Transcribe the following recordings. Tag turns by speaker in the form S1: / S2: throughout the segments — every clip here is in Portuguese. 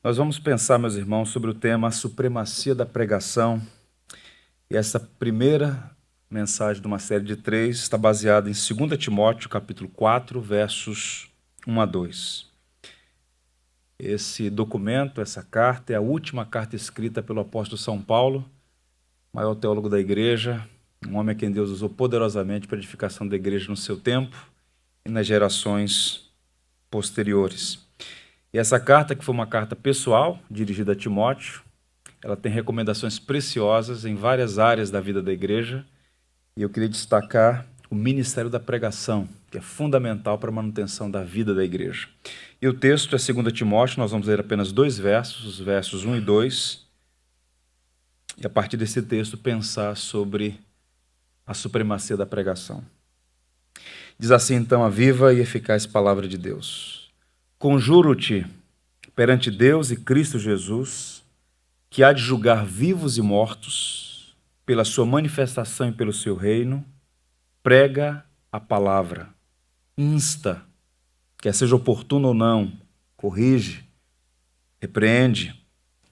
S1: Nós vamos pensar, meus irmãos, sobre o tema a supremacia da pregação. E essa primeira mensagem de uma série de 3 está baseada em 2 Timóteo, capítulo 4, versos 1 a 2. Esse documento, essa carta, é a última carta escrita pelo apóstolo São Paulo, maior teólogo da igreja, um homem a quem Deus usou poderosamente para a edificação da igreja no seu tempo e nas gerações posteriores. E essa carta, que foi uma carta pessoal, dirigida a Timóteo, ela tem recomendações preciosas em várias áreas da vida da igreja, e eu queria destacar o ministério da pregação, que é fundamental para a manutenção da vida da igreja. E o texto é 2 Timóteo, nós vamos ler apenas 2 versos, os versos 1 e 2, e a partir desse texto pensar sobre a supremacia da pregação. Diz assim então a viva e eficaz palavra de Deus: Conjuro-te perante Deus e Cristo Jesus, que há de julgar vivos e mortos, pela sua manifestação e pelo seu reino, prega a palavra, insta, quer seja oportuno ou não, corrige, repreende,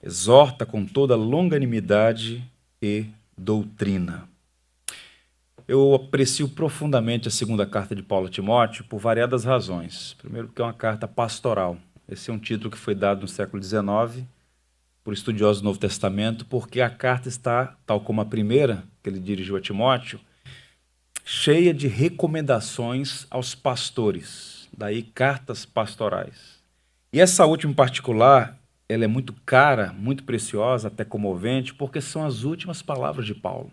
S1: exorta com toda longanimidade e doutrina. Eu aprecio profundamente a segunda carta de Paulo a Timóteo por variadas razões. Primeiro, porque é uma carta pastoral. Esse é um título que foi dado no século XIX por estudiosos do Novo Testamento, porque a carta está, tal como a primeira que ele dirigiu a Timóteo, cheia de recomendações aos pastores, daí cartas pastorais. E essa última em particular, ela é muito cara, muito preciosa, até comovente, porque são as últimas palavras de Paulo.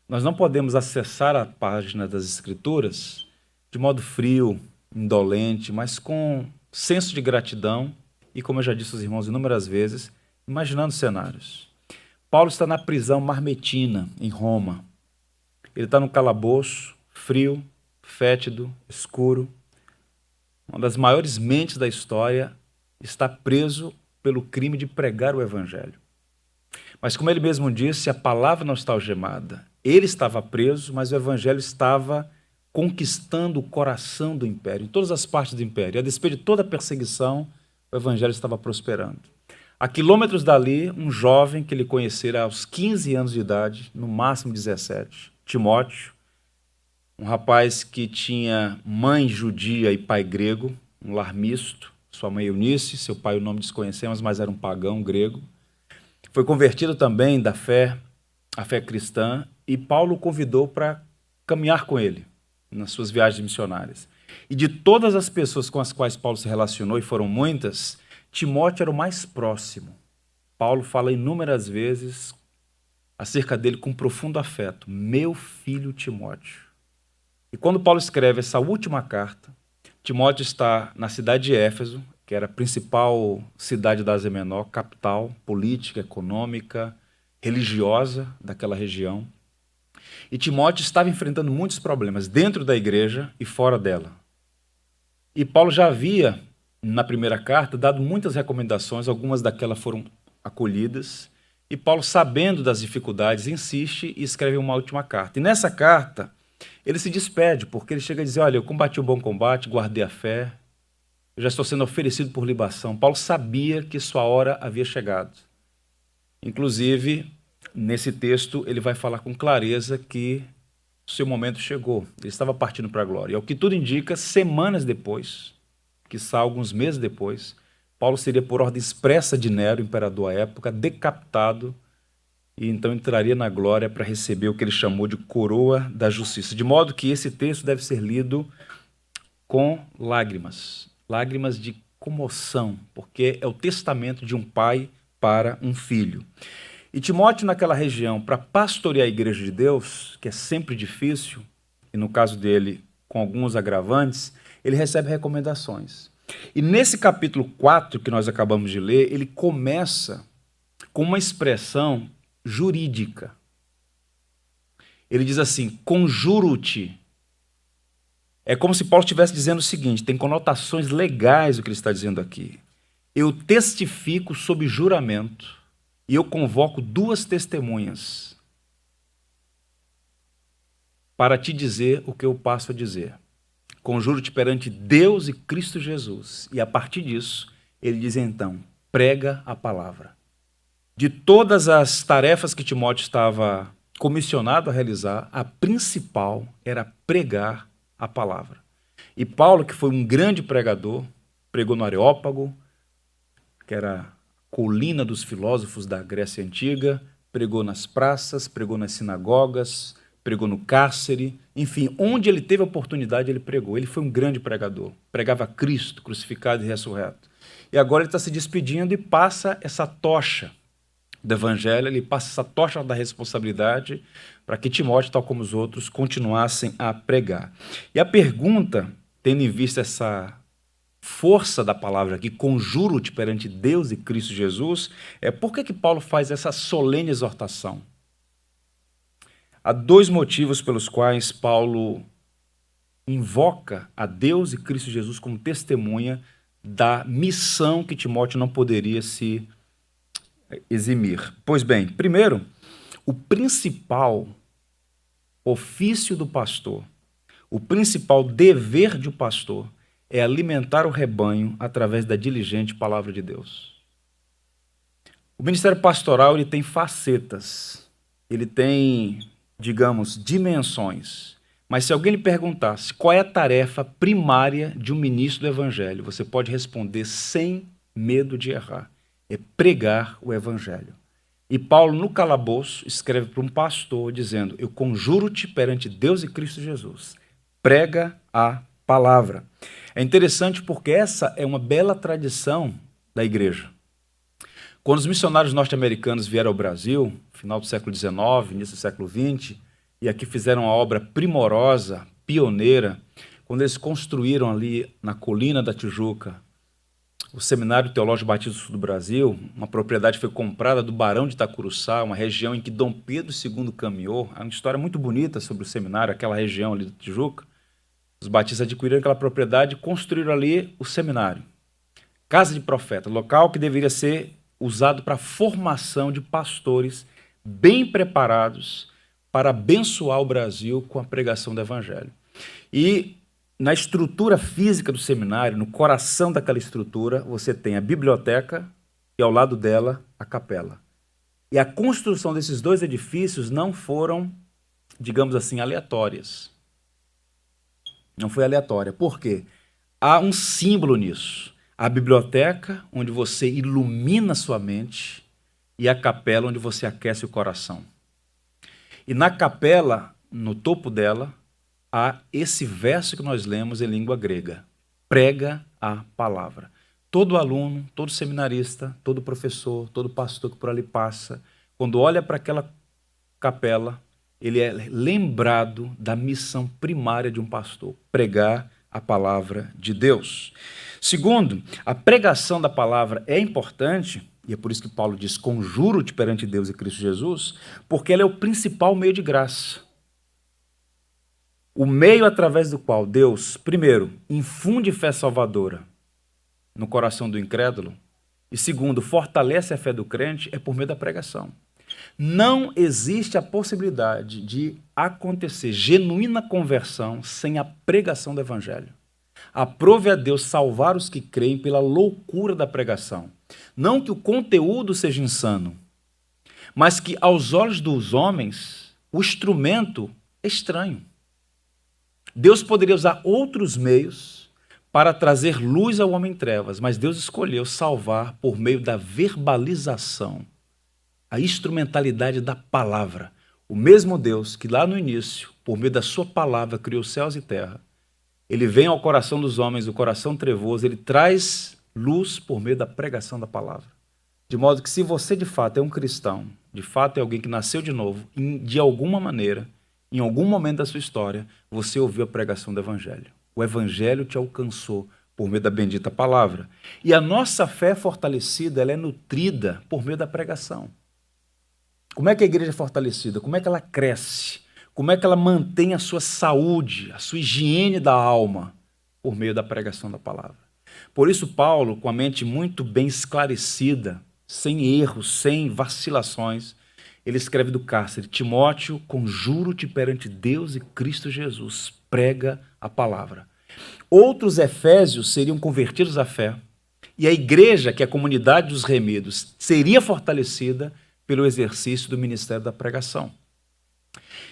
S1: Nós não podemos acessar a página das Escrituras de modo frio, indolente, mas com senso de gratidão e, como eu já disse aos irmãos inúmeras vezes, imaginando cenários. Paulo está na prisão marmetina, em Roma. Ele está no calabouço, frio, fétido, escuro. Uma das maiores mentes da história está preso pelo crime de pregar o Evangelho. Mas, como ele mesmo disse, a palavra não está algemada. Ele estava preso, mas o Evangelho estava conquistando o coração do império, em todas as partes do império. E a despeito de toda a perseguição, o Evangelho estava prosperando. A quilômetros dali, um jovem que ele conhecera aos 15 anos de idade, no máximo 17, Timóteo, um rapaz que tinha mãe judia e pai grego, um lar misto, sua mãe Eunice, seu pai o nome desconhecemos, mas era um pagão grego. Foi convertido também da fé, à fé cristã, e Paulo o convidou para caminhar com ele nas suas viagens missionárias. E de todas as pessoas com as quais Paulo se relacionou, e foram muitas, Timóteo era o mais próximo. Paulo fala inúmeras vezes acerca dele com profundo afeto. Meu filho Timóteo. E quando Paulo escreve essa última carta, Timóteo está na cidade de Éfeso, que era a principal cidade da Ásia Menor, capital política, econômica, religiosa daquela região. E Timóteo estava enfrentando muitos problemas dentro da igreja e fora dela. E Paulo já havia, na primeira carta, dado muitas recomendações, algumas daquelas foram acolhidas. E Paulo, sabendo das dificuldades, insiste e escreve uma última carta. E nessa carta, ele se despede, porque ele chega a dizer: olha, eu combati o bom combate, guardei a fé, eu já estou sendo oferecido por libação. Paulo sabia que sua hora havia chegado. Inclusive, nesse texto, ele vai falar com clareza que seu momento chegou. Ele estava partindo para a glória. E ao que tudo indica, semanas depois, quiçá alguns meses depois, Paulo seria, por ordem expressa de Nero, imperador à época, decapitado, e então entraria na glória para receber o que ele chamou de coroa da justiça. De modo que esse texto deve ser lido com lágrimas, lágrimas de comoção, porque é o testamento de um pai para um filho. E Timóteo, naquela região, para pastorear a igreja de Deus, que é sempre difícil, e no caso dele, com alguns agravantes, ele recebe recomendações. E nesse capítulo 4 que nós acabamos de ler, ele começa com uma expressão jurídica. Ele diz assim: conjuro-te. É como se Paulo estivesse dizendo o seguinte, tem conotações legais o que ele está dizendo aqui. Eu testifico sob juramento e eu convoco 2 testemunhas para te dizer o que eu passo a dizer. Conjuro-te perante Deus e Cristo Jesus. E a partir disso, ele diz então, prega a palavra. De todas as tarefas que Timóteo estava comissionado a realizar, a principal era pregar a palavra. E Paulo, que foi um grande pregador, pregou no Areópago, que era a colina dos filósofos da Grécia Antiga, pregou nas praças, pregou nas sinagogas, pregou no cárcere, enfim, onde ele teve oportunidade, ele pregou. Ele foi um grande pregador, pregava Cristo crucificado e ressurreto. E agora ele está se despedindo e passa essa tocha do evangelho, ele passa essa tocha da responsabilidade para que Timóteo, tal como os outros, continuassem a pregar. E a pergunta, tendo em vista essa força da palavra aqui, conjuro-te perante Deus e Cristo Jesus, é por que Paulo faz essa solene exortação? Há dois motivos pelos quais Paulo invoca a Deus e Cristo Jesus como testemunha da missão que Timóteo não poderia se eximir. Pois bem, primeiro, o principal ofício do pastor, o principal dever de um pastor é alimentar o rebanho através da diligente palavra de Deus. O ministério pastoral ele tem facetas, ele tem, digamos, dimensões. Mas se alguém lhe perguntasse qual é a tarefa primária de um ministro do evangelho, você pode responder sem medo de errar. É pregar o evangelho. E Paulo, no calabouço, escreve para um pastor dizendo, eu conjuro-te perante Deus e Cristo Jesus, prega a palavra. É interessante porque essa é uma bela tradição da igreja. Quando os missionários norte-americanos vieram ao Brasil, final do século XIX, início do século XX, e aqui fizeram uma obra primorosa, pioneira, quando eles construíram ali na colina da Tijuca, o Seminário Teológico Batista do Sul do Brasil, uma propriedade foi comprada do Barão de Itacuruçá, uma região em que Dom Pedro II caminhou. É uma história muito bonita sobre o seminário, aquela região ali da Tijuca. Os batistas adquiriram aquela propriedade e construíram ali o seminário. Casa de profeta, local que deveria ser usado para a formação de pastores bem preparados para abençoar o Brasil com a pregação do evangelho. E na estrutura física do seminário, no coração daquela estrutura, você tem a biblioteca e ao lado dela a capela. E a construção desses dois edifícios não foram, digamos assim, aleatórias. Não foi aleatória. Por quê? Há um símbolo nisso. A biblioteca, onde você ilumina sua mente, e a capela, onde você aquece o coração. E na capela, no topo dela, há esse verso que nós lemos em língua grega. Prega a palavra. Todo aluno, todo seminarista, todo professor, todo pastor que por ali passa, quando olha para aquela capela, ele é lembrado da missão primária de um pastor, pregar a palavra de Deus. Segundo, a pregação da palavra é importante, e é por isso que Paulo diz, conjuro-te perante Deus e Cristo Jesus, porque ela é o principal meio de graça. O meio através do qual Deus, primeiro, infunde fé salvadora no coração do incrédulo, e segundo, fortalece a fé do crente, é por meio da pregação. Não existe a possibilidade de acontecer genuína conversão sem a pregação do evangelho. Aprove a Deus salvar os que creem pela loucura da pregação. Não que o conteúdo seja insano, mas que aos olhos dos homens o instrumento é estranho. Deus poderia usar outros meios para trazer luz ao homem em trevas, mas Deus escolheu salvar por meio da verbalização, a instrumentalidade da palavra. O mesmo Deus que lá no início, por meio da sua palavra, criou céus e terra, ele vem ao coração dos homens, o coração trevoso, ele traz luz por meio da pregação da palavra. De modo que se você de fato é um cristão, de fato é alguém que nasceu de novo, de alguma maneira, em algum momento da sua história, você ouviu a pregação do evangelho. O evangelho te alcançou por meio da bendita palavra. E a nossa fé fortalecida, ela é nutrida por meio da pregação. Como é que a igreja é fortalecida? Como é que ela cresce? Como é que ela mantém a sua saúde, a sua higiene da alma? Por meio da pregação da palavra. Por isso, Paulo, com a mente muito bem esclarecida, sem erros, sem vacilações, ele escreve do cárcere, Timóteo, conjuro-te perante Deus e Cristo Jesus, prega a palavra. Outros efésios seriam convertidos à fé E a igreja, que é a comunidade dos remidos, seria fortalecida pelo exercício do ministério da pregação.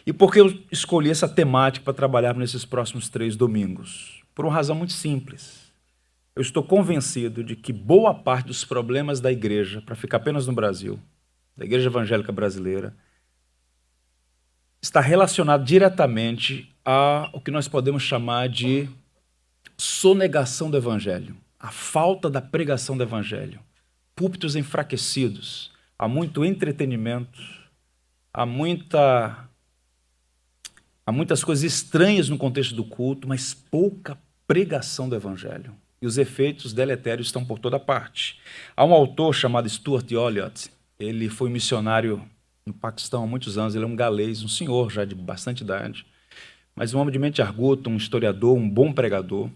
S1: E por que eu escolhi essa temática para trabalhar nesses próximos 3 domingos? Por uma razão muito simples. Eu estou convencido de que boa parte dos problemas da igreja, para ficar apenas no Brasil, da igreja evangélica brasileira, está relacionado diretamente ao que nós podemos chamar de sonegação do evangelho, a falta da pregação do evangelho, púlpitos enfraquecidos, há muito entretenimento, há muitas coisas estranhas no contexto do culto, mas pouca pregação do evangelho. E os efeitos deletérios estão por toda parte. Há um autor chamado Stuart Olyott, ele foi missionário no Paquistão há muitos anos, ele é um galês, um senhor já de bastante idade, mas um homem de mente arguta, um historiador, um bom pregador.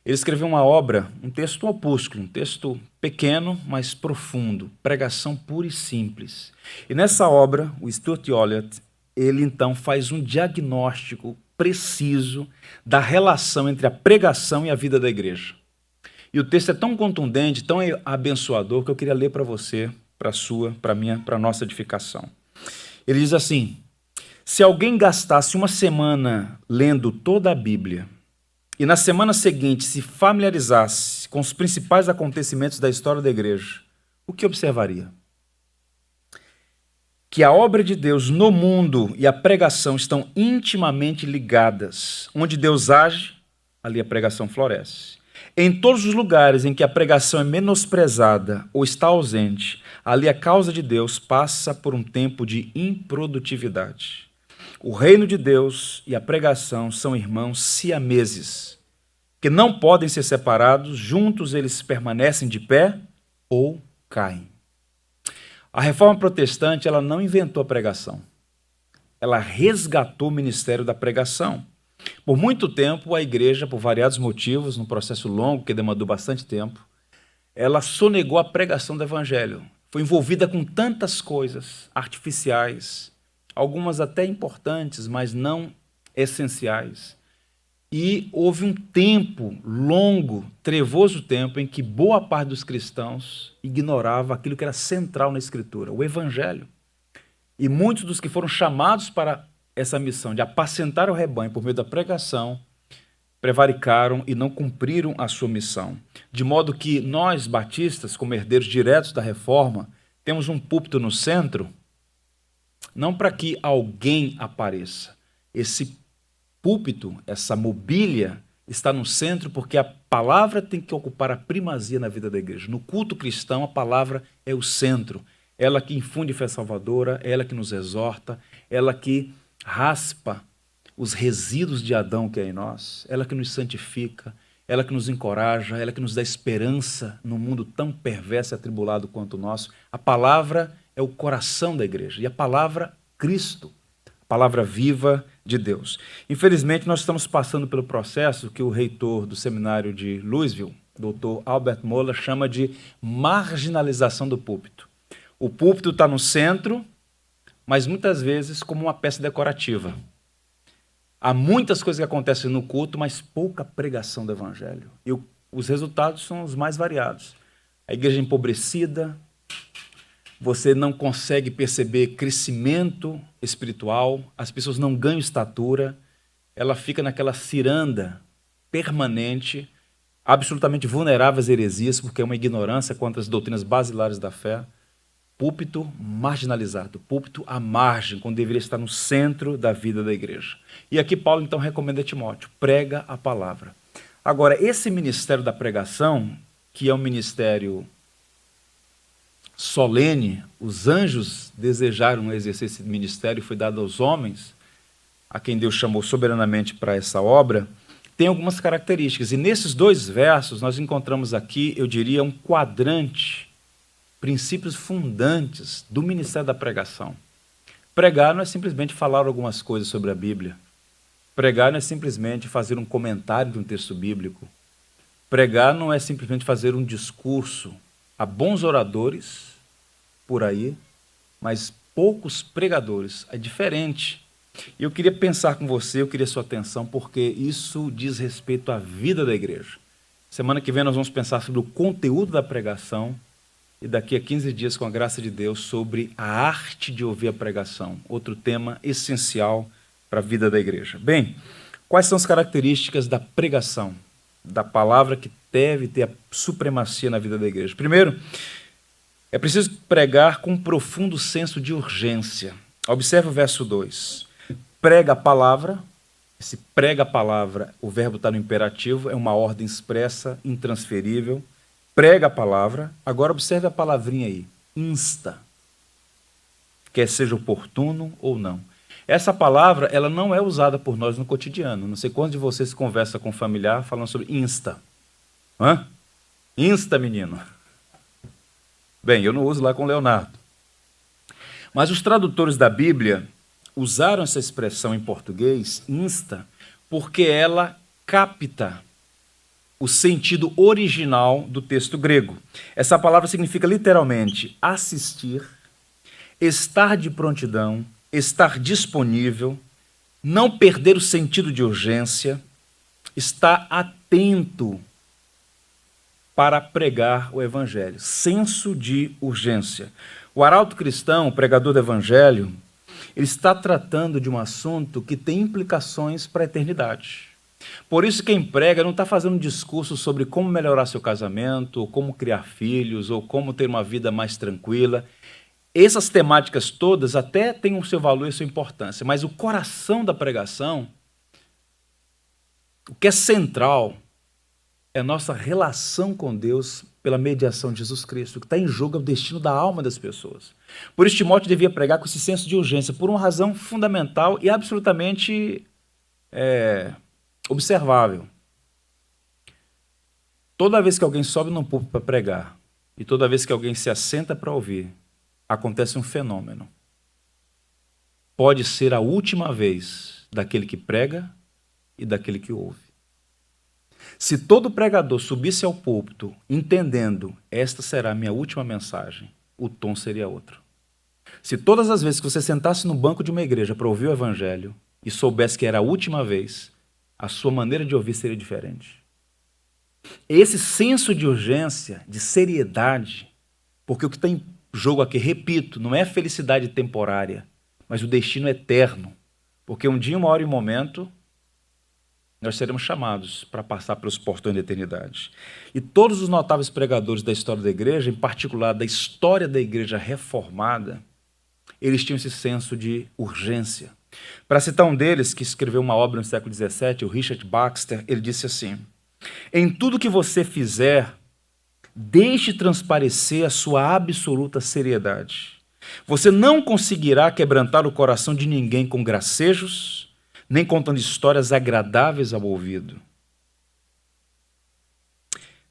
S1: Ele escreveu uma obra, um texto, um opúsculo, um texto pequeno, mas profundo, pregação pura e simples. E nessa obra, o Stuart Olyott, ele então faz um diagnóstico preciso da relação entre a pregação e a vida da igreja. E o texto é tão contundente, tão abençoador, que eu queria ler para você, para a sua, para a nossa edificação. Ele diz assim: se alguém gastasse uma semana lendo toda a Bíblia e na semana seguinte se familiarizasse com os principais acontecimentos da história da igreja, o que observaria? Que a obra de Deus no mundo e a pregação estão intimamente ligadas. Onde Deus age, ali a pregação floresce. Em todos os lugares em que a pregação é menosprezada ou está ausente, ali a causa de Deus passa por um tempo de improdutividade. O reino de Deus e a pregação são irmãos siameses, que não podem ser separados, juntos eles permanecem de pé ou caem. A reforma protestante, ela não inventou a pregação, ela resgatou o ministério da pregação. Por muito tempo, a igreja, por variados motivos, num processo longo que demandou bastante tempo, ela sonegou a pregação do evangelho. Foi envolvida com tantas coisas artificiais, algumas até importantes, mas não essenciais. E houve um tempo longo, trevoso tempo, em que boa parte dos cristãos ignorava aquilo que era central na Escritura, o evangelho. E muitos dos que foram chamados para essa missão de apacentar o rebanho por meio da pregação, prevaricaram e não cumpriram a sua missão. De modo que nós, batistas, como herdeiros diretos da reforma, temos um púlpito no centro, não para que alguém apareça. Esse púlpito, essa mobília, está no centro porque a palavra tem que ocupar a primazia na vida da igreja. No culto cristão, a palavra é o centro. Ela que infunde fé salvadora, ela que nos exorta, ela que raspa os resíduos de Adão que é em nós, ela que nos santifica, ela que nos encoraja, ela que nos dá esperança num mundo tão perverso e atribulado quanto o nosso. A palavra é o coração da igreja, e a palavra, Cristo, a palavra viva de Deus. Infelizmente, nós estamos passando pelo processo que o reitor do seminário de Louisville, Dr. Albert Mohler, chama de marginalização do púlpito. O púlpito está no centro, mas muitas vezes como uma peça decorativa. Há muitas coisas que acontecem no culto, mas pouca pregação do evangelho. E os resultados são os mais variados. A igreja empobrecida, você não consegue perceber crescimento espiritual, as pessoas não ganham estatura, ela fica naquela ciranda permanente, absolutamente vulnerável às heresias, porque é uma ignorância contra as doutrinas basilares da fé. Púlpito marginalizado, púlpito à margem, quando deveria estar no centro da vida da igreja. E aqui Paulo então recomenda a Timóteo, prega a palavra. Agora, esse ministério da pregação, que é um ministério solene, os anjos desejaram exercer esse ministério, foi dado aos homens, a quem Deus chamou soberanamente para essa obra, tem algumas características. E nesses 2 versos nós encontramos aqui, eu diria, um quadrante, princípios fundantes do ministério da pregação. Pregar não é simplesmente falar algumas coisas sobre a Bíblia. Pregar não é simplesmente fazer um comentário de um texto bíblico. Pregar não é simplesmente fazer um discurso. Há bons oradores por aí, mas poucos pregadores. É diferente. E eu queria pensar com você, eu queria sua atenção, porque isso diz respeito à vida da igreja. Semana que vem nós vamos pensar sobre o conteúdo da pregação e daqui a 15 dias, com a graça de Deus, sobre a arte de ouvir a pregação, outro tema essencial para a vida da igreja. Bem, quais são as características da pregação, da palavra que deve ter a supremacia na vida da igreja? Primeiro, é preciso pregar com um profundo senso de urgência. Observe o verso 2. Prega a palavra. Esse prega a palavra, o verbo está no imperativo, é uma ordem expressa, intransferível. Prega a palavra. Agora observe a palavrinha aí. Insta. Quer seja oportuno ou não. Essa palavra, ela não é usada por nós no cotidiano. Não sei quantos de vocês conversa com um familiar falando sobre insta. Hã? Insta, menino. Bem, eu não uso lá com o Leonardo. Mas os tradutores da Bíblia usaram essa expressão em português, insta, porque ela capta o sentido original do texto grego. Essa palavra significa literalmente assistir, estar de prontidão, estar disponível, não perder o sentido de urgência, estar atento para pregar o evangelho. Senso de urgência. O arauto cristão, o pregador do evangelho, ele está tratando de um assunto que tem implicações para a eternidade. Por isso quem prega não está fazendo um discurso sobre como melhorar seu casamento, ou como criar filhos, ou como ter uma vida mais tranquila. Essas temáticas todas até têm o seu valor e a sua importância, mas o coração da pregação, o que é central, é a nossa relação com Deus pela mediação de Jesus Cristo. O que está em jogo é o destino da alma das pessoas. Por isso, Timóteo devia pregar com esse senso de urgência, por uma razão fundamental e absolutamente observável. Toda vez que alguém sobe num púlpito para pregar e toda vez que alguém se assenta para ouvir, acontece um fenômeno. Pode ser a última vez daquele que prega e daquele que ouve. Se todo pregador subisse ao púlpito entendendo esta será a minha última mensagem, o tom seria outro. Se todas as vezes que você sentasse no banco de uma igreja para ouvir o evangelho e soubesse que era a última vez, a sua maneira de ouvir seria diferente. Esse senso de urgência, de seriedade, porque o que está em jogo aqui, repito, não é felicidade temporária, mas o destino eterno. Porque um dia, uma hora e um momento, nós seremos chamados para passar pelos portões da eternidade. E todos os notáveis pregadores da história da igreja, em particular da história da igreja reformada, eles tinham esse senso de urgência. Para citar um deles, que escreveu uma obra no século XVII, o Richard Baxter, ele disse assim: em tudo que você fizer, deixe transparecer a sua absoluta seriedade. Você não conseguirá quebrantar o coração de ninguém com gracejos, nem contando histórias agradáveis ao ouvido,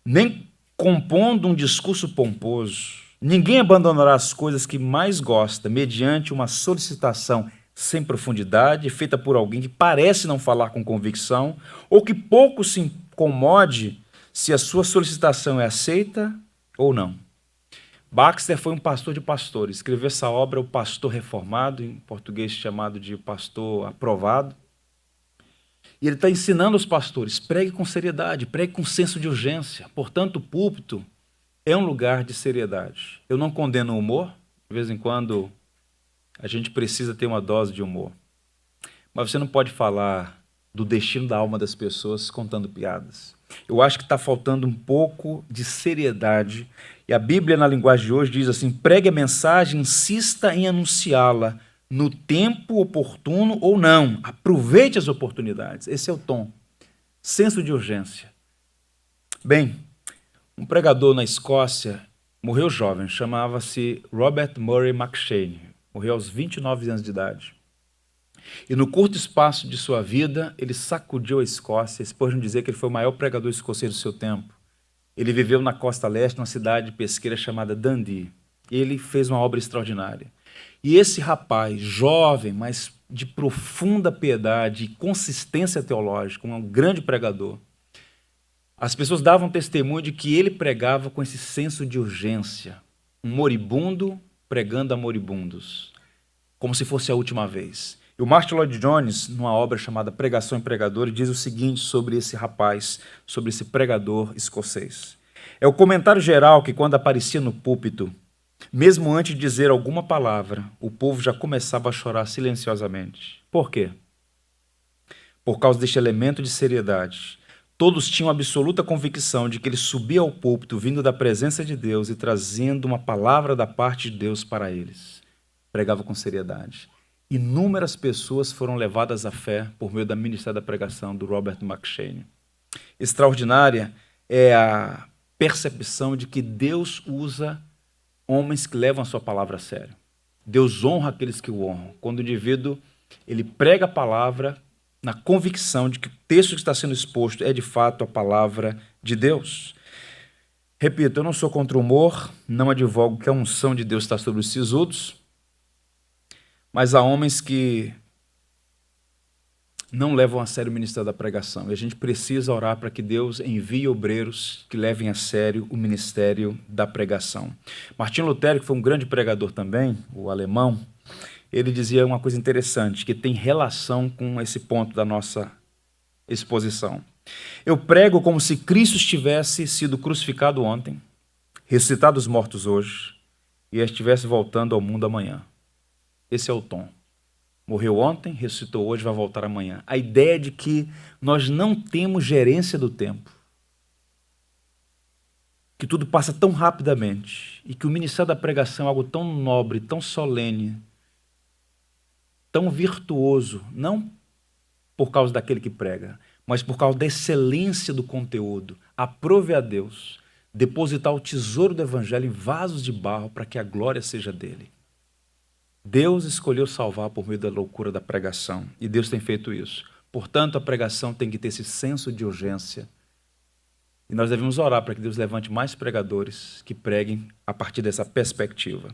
S1: nem compondo um discurso pomposo. Ninguém abandonará as coisas que mais gosta mediante uma solicitação sem profundidade, feita por alguém que parece não falar com convicção, ou que pouco se incomode se a sua solicitação é aceita ou não. Baxter foi um pastor de pastores. Escreveu essa obra, O Pastor Reformado, em português chamado de Pastor Aprovado. E ele está ensinando os pastores, pregue com seriedade, pregue com senso de urgência. Portanto, o púlpito é um lugar de seriedade. Eu não condeno o humor, de vez em quando a gente precisa ter uma dose de humor. Mas você não pode falar do destino da alma das pessoas contando piadas. Eu acho que está faltando um pouco de seriedade. E a Bíblia, na linguagem de hoje, diz assim: pregue a mensagem, insista em anunciá-la, no tempo oportuno ou não. Aproveite as oportunidades. Esse é o tom. Senso de urgência. Bem, um pregador na Escócia morreu jovem, chamava-se Robert Murray McCheyne. Morreu aos 29 anos de idade. E no curto espaço de sua vida, ele sacudiu a Escócia. Spurgeon dizia que ele foi o maior pregador escocês do seu tempo. Ele viveu na costa leste, numa cidade pesqueira chamada Dundee. Ele fez uma obra extraordinária. E esse rapaz, jovem, mas de profunda piedade e consistência teológica, um grande pregador, as pessoas davam testemunho de que ele pregava com esse senso de urgência. Um moribundo pregando a moribundos, como se fosse a última vez. E o Martin Lloyd-Jones, numa obra chamada Pregação e Pregador, diz o seguinte sobre esse rapaz, sobre esse pregador escocês. É o comentário geral que, quando aparecia no púlpito, mesmo antes de dizer alguma palavra, o povo já começava a chorar silenciosamente. Por quê? Por causa deste elemento de seriedade. Todos tinham absoluta convicção de que ele subia ao púlpito vindo da presença de Deus e trazendo uma palavra da parte de Deus para eles. Pregava com seriedade. Inúmeras pessoas foram levadas à fé por meio da ministério da pregação do Robert McCheyne. Extraordinária é a percepção de que Deus usa homens que levam a sua palavra a sério. Deus honra aqueles que o honram. Quando o indivíduo ele prega a palavra na convicção de que o texto que está sendo exposto é de fato a palavra de Deus. Repito, eu não sou contra o humor, não advogo que a unção de Deus está sobre os sisudos, mas há homens que não levam a sério o ministério da pregação. E a gente precisa orar para que Deus envie obreiros que levem a sério o ministério da pregação. Martinho Lutero, que foi um grande pregador também, o alemão, ele dizia uma coisa interessante, que tem relação com esse ponto da nossa exposição. Eu prego como se Cristo tivesse sido crucificado ontem, ressuscitado dos mortos hoje, e estivesse voltando ao mundo amanhã. Esse é o tom. Morreu ontem, ressuscitou hoje, vai voltar amanhã. A ideia de que nós não temos gerência do tempo, que tudo passa tão rapidamente e que o ministério da pregação é algo tão nobre, tão solene, tão virtuoso, não por causa daquele que prega, mas por causa da excelência do conteúdo. Aprove a Deus depositar o tesouro do evangelho em vasos de barro para que a glória seja dele. Deus escolheu salvar por meio da loucura da pregação, e Deus tem feito isso. Portanto, a pregação tem que ter esse senso de urgência, e nós devemos orar para que Deus levante mais pregadores que preguem a partir dessa perspectiva.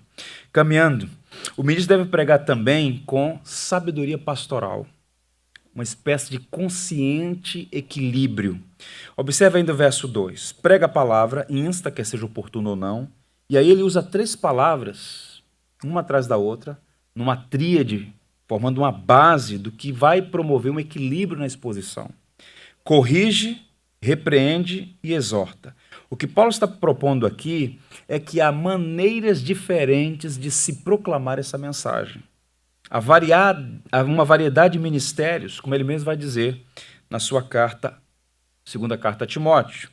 S1: Caminhando, o ministro deve pregar também com sabedoria pastoral, uma espécie de consciente equilíbrio. Observe ainda o verso 2. Prega a palavra, insta quer seja oportuno ou não, e aí ele usa 3 palavras, uma atrás da outra, numa tríade, formando uma base do que vai promover um equilíbrio na exposição. Corrige, repreende e exorta. O que Paulo está propondo aqui é que há maneiras diferentes de se proclamar essa mensagem. Há uma variedade de ministérios, como ele mesmo vai dizer na sua carta, segunda carta a Timóteo.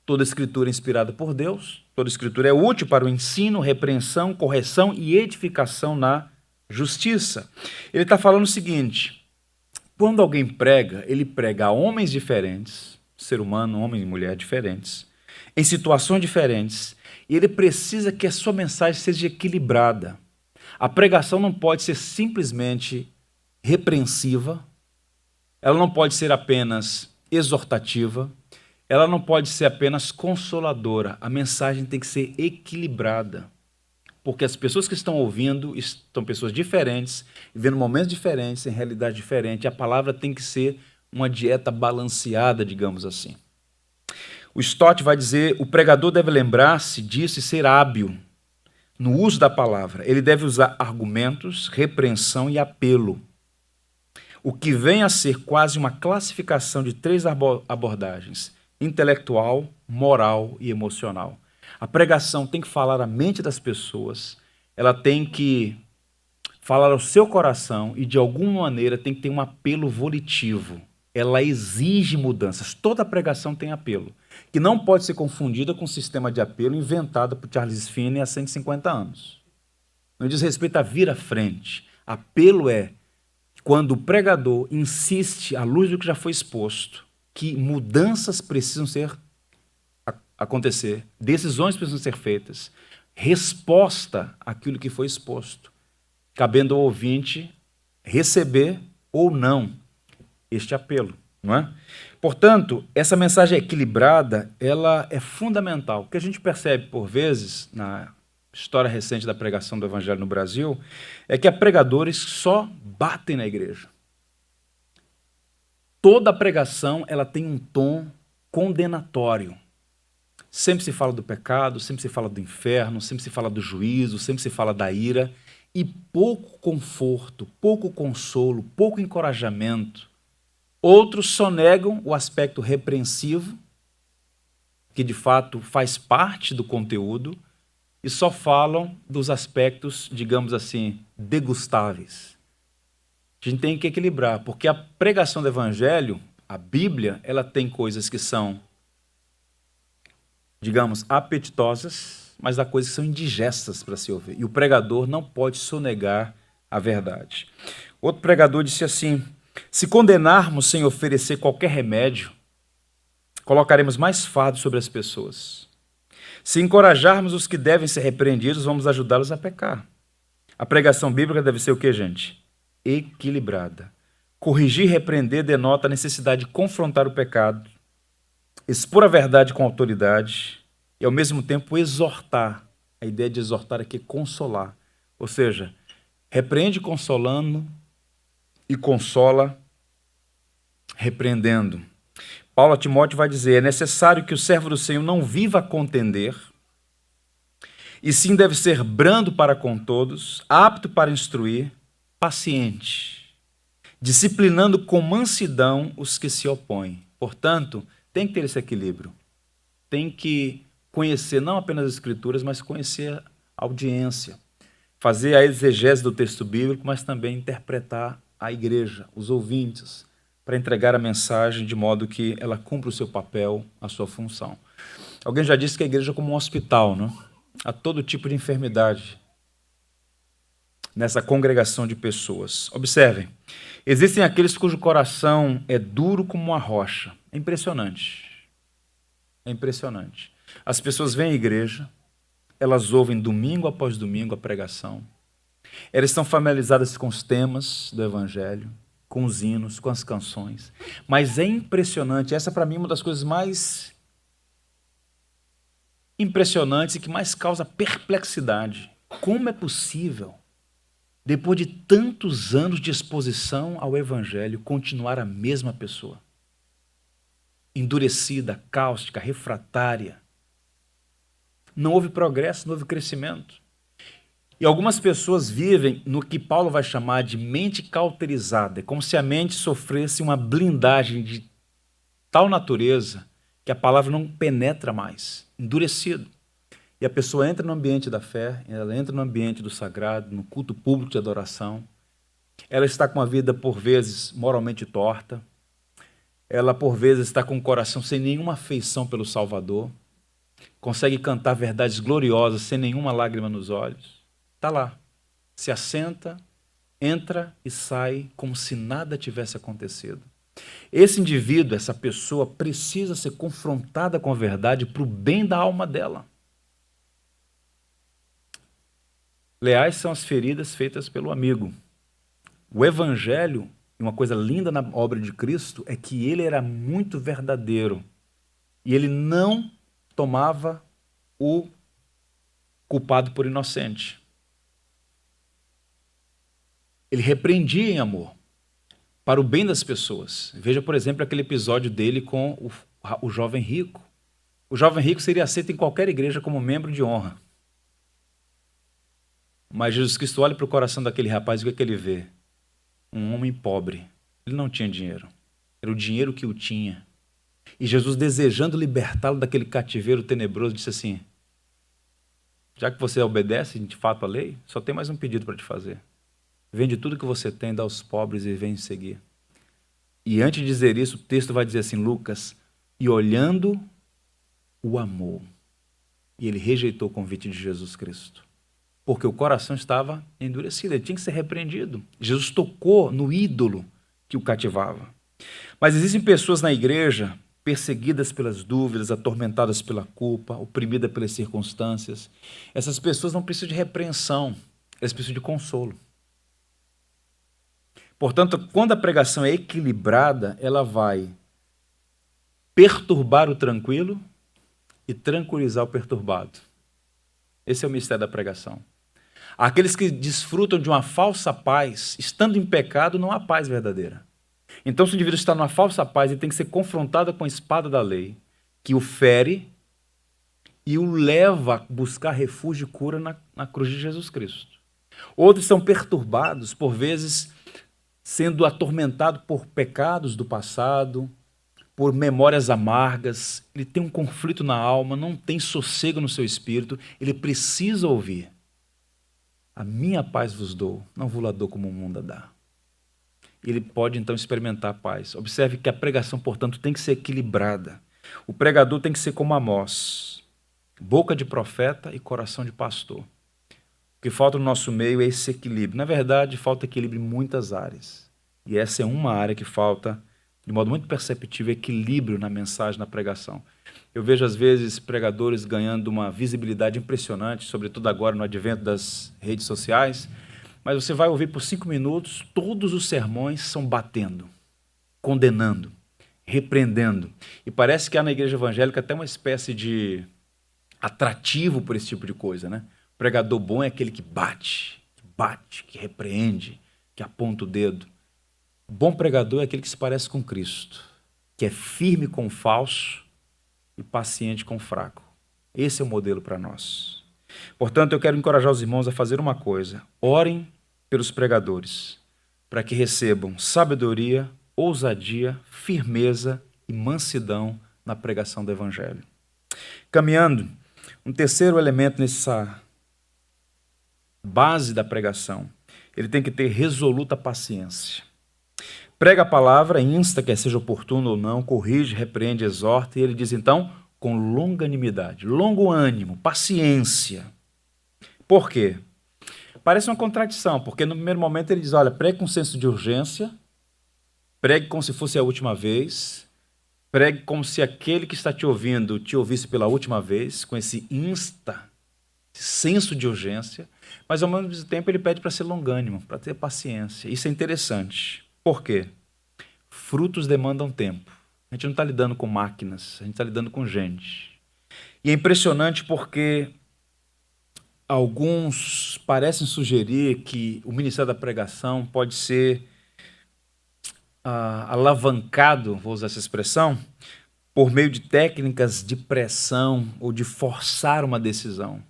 S1: Toda escritura é inspirada por Deus, toda escritura é útil para o ensino, repreensão, correção e edificação na justiça. Ele está falando o seguinte: quando alguém prega, ele prega a homens diferentes, ser humano, homem e mulher diferentes, em situações diferentes, e ele precisa que a sua mensagem seja equilibrada. A pregação não pode ser simplesmente repreensiva, ela não pode ser apenas exortativa, ela não pode ser apenas consoladora. A mensagem tem que ser equilibrada, porque as pessoas que estão ouvindo estão pessoas diferentes, vivendo momentos diferentes, em realidade diferente. A palavra tem que ser uma dieta balanceada, digamos assim. O Stott vai dizer: o pregador deve lembrar-se disso e ser hábil no uso da palavra. Ele deve usar argumentos, repreensão e apelo, o que vem a ser quase uma classificação de 3 abordagens: intelectual, moral e emocional. A pregação tem que falar à mente das pessoas, ela tem que falar ao seu coração e, de alguma maneira, tem que ter um apelo volitivo. Ela exige mudanças. Toda pregação tem apelo, que não pode ser confundida com o sistema de apelo inventado por Charles Finney há 150 anos. Não diz respeito a vir à frente. Apelo é quando o pregador insiste, à luz do que já foi exposto, que mudanças precisam acontecer, decisões precisam ser feitas, resposta àquilo que foi exposto, cabendo ao ouvinte receber ou não este apelo, não é? Portanto, essa mensagem equilibrada, ela é fundamental. O que a gente percebe por vezes na história recente da pregação do evangelho no Brasil é que há pregadores que só batem na igreja. Toda pregação ela tem um tom condenatório. Sempre se fala do pecado, sempre se fala do inferno, sempre se fala do juízo, sempre se fala da ira. e pouco conforto, pouco consolo, pouco encorajamento. Outros só negam o aspecto repreensivo, que de fato faz parte do conteúdo, e só falam dos aspectos, digamos assim, degustáveis. A gente tem que equilibrar, porque a pregação do evangelho, a Bíblia, ela tem coisas que são, digamos, apetitosas, mas há coisas que são indigestas para se ouvir. E o pregador não pode sonegar a verdade. Outro pregador disse assim: se condenarmos sem oferecer qualquer remédio, colocaremos mais fardo sobre as pessoas. Se encorajarmos os que devem ser repreendidos, vamos ajudá-los a pecar. A pregação bíblica deve ser o quê, gente? Equilibrada. Corrigir e repreender denota a necessidade de confrontar o pecado, expor a verdade com autoridade e, ao mesmo tempo, exortar. A ideia de exortar aqui é consolar. Ou seja, repreende consolando e consola repreendendo. Paulo a Timóteo vai dizer: é necessário que o servo do Senhor não viva a contender, e sim deve ser brando para com todos, apto para instruir, paciente, disciplinando com mansidão os que se opõem. Portanto, tem que ter esse equilíbrio. Tem que conhecer não apenas as Escrituras, mas conhecer a audiência, fazer a exegese do texto bíblico, mas também interpretar a igreja, os ouvintes, para entregar a mensagem de modo que ela cumpra o seu papel, a sua função. Alguém já disse que a igreja é como um hospital, não? Há todo tipo de enfermidade nessa congregação de pessoas. Observem, existem aqueles cujo coração é duro como uma rocha. É impressionante. É impressionante. As pessoas vêm à igreja, elas ouvem domingo após domingo a pregação, elas estão familiarizadas com os temas do evangelho, com os hinos, com as canções, mas é impressionante, essa para mim é uma das coisas mais impressionantes e que mais causa perplexidade. Como é possível, depois de tantos anos de exposição ao evangelho, continuar a mesma pessoa? Endurecida, cáustica, refratária. Não houve progresso, não houve crescimento. E algumas pessoas vivem no que Paulo vai chamar de mente cauterizada. É como se a mente sofresse uma blindagem de tal natureza que a palavra não penetra mais, endurecido. E a pessoa entra no ambiente da fé, ela entra no ambiente do sagrado, no culto público de adoração. Ela está com a vida, por vezes, moralmente torta. Ela, por vezes, está com o coração sem nenhuma afeição pelo Salvador. Consegue cantar verdades gloriosas sem nenhuma lágrima nos olhos. Está lá, se assenta, entra e sai como se nada tivesse acontecido. Esse indivíduo, essa pessoa, precisa ser confrontada com a verdade para o bem da alma dela. Leais são as feridas feitas pelo amigo. O evangelho, e uma coisa linda na obra de Cristo, é que ele era muito verdadeiro. E ele não tomava o culpado por inocente. Ele repreendia em amor, para o bem das pessoas. Veja, por exemplo, aquele episódio dele com o jovem rico. O jovem rico seria aceito em qualquer igreja como membro de honra. Mas Jesus Cristo olha para o coração daquele rapaz e o que ele vê? Um homem pobre. Ele não tinha dinheiro. Era o dinheiro que o tinha. E Jesus, desejando libertá-lo daquele cativeiro tenebroso, disse assim: já que você obedece de fato à lei, só tem mais um pedido para te fazer. Vende tudo que você tem, dá aos pobres e vem seguir. E antes de dizer isso, o texto vai dizer assim, Lucas: e olhando, o amou. E ele rejeitou o convite de Jesus Cristo. Porque o coração estava endurecido, ele tinha que ser repreendido. Jesus tocou no ídolo que o cativava. Mas existem pessoas na igreja perseguidas pelas dúvidas, atormentadas pela culpa, oprimidas pelas circunstâncias. Essas pessoas não precisam de repreensão, elas precisam de consolo. Portanto, quando a pregação é equilibrada, ela vai perturbar o tranquilo e tranquilizar o perturbado. Esse é o mistério da pregação. Aqueles que desfrutam de uma falsa paz, estando em pecado, não há paz verdadeira. Então, se o indivíduo está numa falsa paz, ele tem que ser confrontado com a espada da lei, que o fere e o leva a buscar refúgio e cura na cruz de Jesus Cristo. Outros são perturbados, por vezes sendo atormentados por pecados do passado, por memórias amargas. Ele tem um conflito na alma, não tem sossego no seu espírito, ele precisa ouvir. A minha paz vos dou, não vos la dou como o mundo a dá. Ele pode então experimentar a paz. Observe que a pregação, portanto, tem que ser equilibrada. O pregador tem que ser como Amós, boca de profeta e coração de pastor. O que falta no nosso meio é esse equilíbrio. Na verdade, falta equilíbrio em muitas áreas. E essa é uma área que falta, de modo muito perceptível, equilíbrio na mensagem, na pregação. Eu vejo, às vezes, pregadores ganhando uma visibilidade impressionante, sobretudo agora no advento das redes sociais, mas você vai ouvir por 5 minutos, todos os sermões são batendo, condenando, repreendendo. E parece que há na igreja evangélica até uma espécie de atrativo por esse tipo de coisa, né? O pregador bom é aquele que bate, que repreende, que aponta o dedo. O bom pregador é aquele que se parece com Cristo, que é firme com o falso e paciente com o fraco. Esse é o modelo para nós. Portanto, eu quero encorajar os irmãos a fazer uma coisa: orem pelos pregadores, para que recebam sabedoria, ousadia, firmeza e mansidão na pregação do Evangelho. Caminhando, um terceiro elemento nessa base da pregação, ele tem que ter resoluta paciência. Prega a palavra, insta, quer seja oportuno ou não, corrige, repreende, exorta, e ele diz então, com longanimidade, longo ânimo, paciência. Por quê? Parece uma contradição, porque no primeiro momento ele diz, olha, pregue com senso de urgência, pregue como se fosse a última vez, pregue como se aquele que está te ouvindo te ouvisse pela última vez, com esse senso de urgência, mas ao mesmo tempo ele pede para ser longânimo, para ter paciência. Isso é interessante. Por quê? Frutos demandam tempo. A gente não está lidando com máquinas, a gente está lidando com gente. E é impressionante porque alguns parecem sugerir que o ministério da pregação pode ser alavancado, vou usar essa expressão, por meio de técnicas de pressão ou de forçar uma decisão.